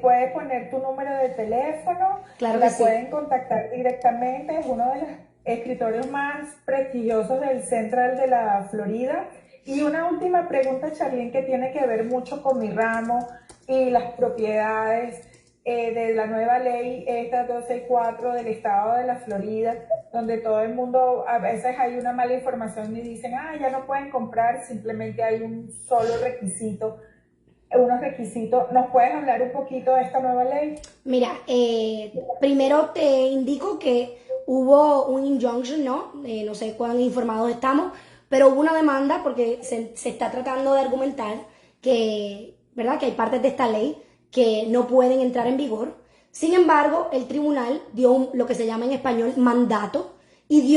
Puedes poner tu número de teléfono, Claro que la sí. pueden contactar directamente, es uno de los escritorios más prestigiosos del Central de la Florida. Y una última pregunta, Charlene, que tiene que ver mucho con mi ramo y las propiedades de la nueva ley, esta 264 del estado de la Florida, donde todo el mundo, a veces hay una mala información y dicen, ah, ya no pueden comprar, simplemente hay un solo requisito, unos requisitos. ¿Nos puedes hablar un poquito de esta nueva ley? Mira, primero te indico que hubo un injunction, ¿no? No sé cuán informados estamos, pero hubo una demanda porque se está tratando de argumentar que, ¿verdad? Que hay partes de esta ley que no pueden entrar en vigor. Sin embargo, el tribunal dio lo que se llama en español mandato y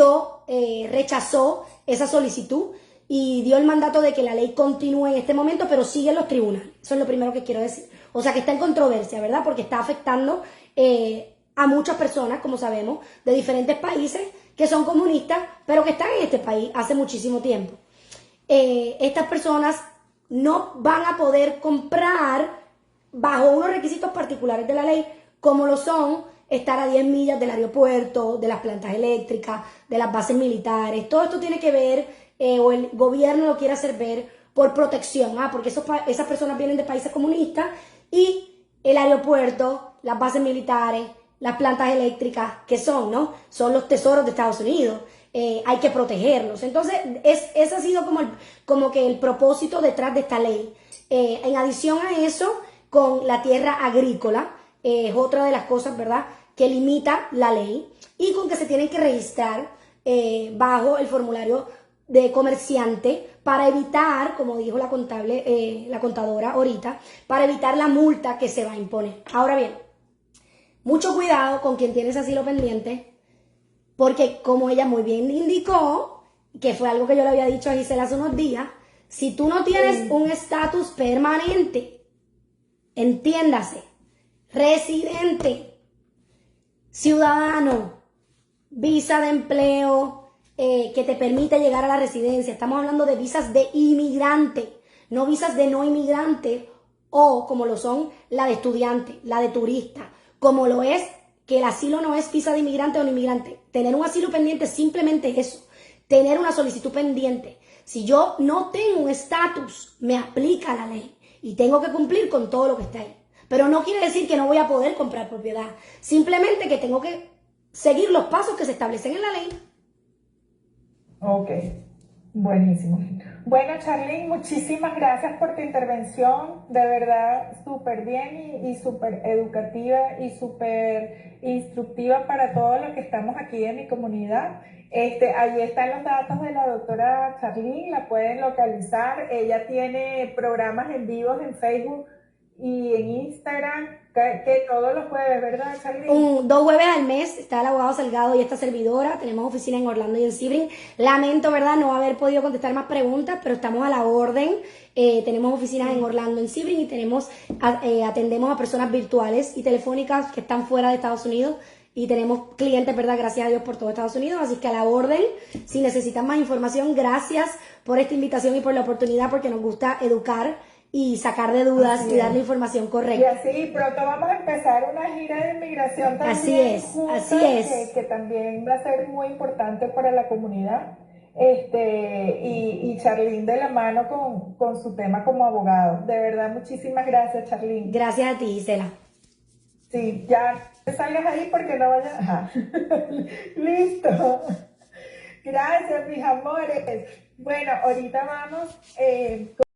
rechazó esa solicitud y dio el mandato de que la ley continúe en este momento, pero sigue en los tribunales. Eso es lo primero que quiero decir. O sea que está en controversia, ¿verdad? Porque está afectando a muchas personas, como sabemos, de diferentes países que son comunistas, pero que están en este país hace muchísimo tiempo. Estas personas no van a poder comprar bajo unos requisitos particulares de la ley, como lo son estar a 10 millas del aeropuerto, de las plantas eléctricas, de las bases militares. Todo esto tiene que ver, o el gobierno lo quiere hacer ver, por protección, porque esas personas vienen de países comunistas y el aeropuerto, las bases militares, las plantas eléctricas, que son, ¿no? Son los tesoros de Estados Unidos. Hay que protegerlos. Entonces, ese ha sido como que el propósito detrás de esta ley. En adición a eso, con la tierra agrícola, es otra de las cosas, ¿verdad?, que limita la ley, y con que se tienen que registrar bajo el formulario de comerciante para evitar, como dijo la contadora ahorita, para evitar la multa que se va a imponer. Ahora bien, mucho cuidado con quien tiene ese asilo pendiente, porque como ella muy bien indicó, que fue algo que yo le había dicho a Gisela hace unos días, si tú no tienes un estatus permanente, entiéndase, residente, ciudadano, visa de empleo que te permite llegar a la residencia. Estamos hablando de visas de inmigrante, no visas de no inmigrante, o como lo son la de estudiante, la de turista, como lo es que el asilo no es visa de inmigrante o no inmigrante. Tener un asilo pendiente es simplemente eso, tener una solicitud pendiente. Si yo no tengo un estatus, me aplica la ley y tengo que cumplir con todo lo que está ahí. Pero no quiere decir que no voy a poder comprar propiedad, simplemente que tengo que seguir los pasos que se establecen en la ley. Ok, buenísimo. Bueno, Charlene, muchísimas gracias por tu intervención, de verdad súper bien y súper educativa y súper instructiva para todos los que estamos aquí en mi comunidad. Ahí están los datos de la doctora Charlene, la pueden localizar. Ella tiene programas en vivos en Facebook y en Instagram, que todos los jueves, ¿verdad, Charly? 2 jueves al mes está el abogado Salgado y esta servidora. Tenemos oficina en Orlando y en Sebring. Lamento, ¿verdad?, no haber podido contestar más preguntas, pero estamos a la orden. Tenemos oficinas en Orlando, en Sebring, y atendemos a personas virtuales y telefónicas que están fuera de Estados Unidos. Y tenemos clientes, ¿verdad?, gracias a Dios, por todo Estados Unidos. Así que a la orden, si necesitan más información, gracias por esta invitación y por la oportunidad, porque nos gusta educar y sacar de dudas y dar la información correcta. Y así pronto vamos a empezar una gira de inmigración también. Así es, juntas, así es. Que también va a ser muy importante para la comunidad. Y Charlene de la mano con su tema como abogado. De verdad, muchísimas gracias, Charlene. Gracias a ti, Gisela. Sí, ya te salgas ahí porque no vayas. Ajá. Listo. Gracias, mis amores. Bueno, ahorita vamos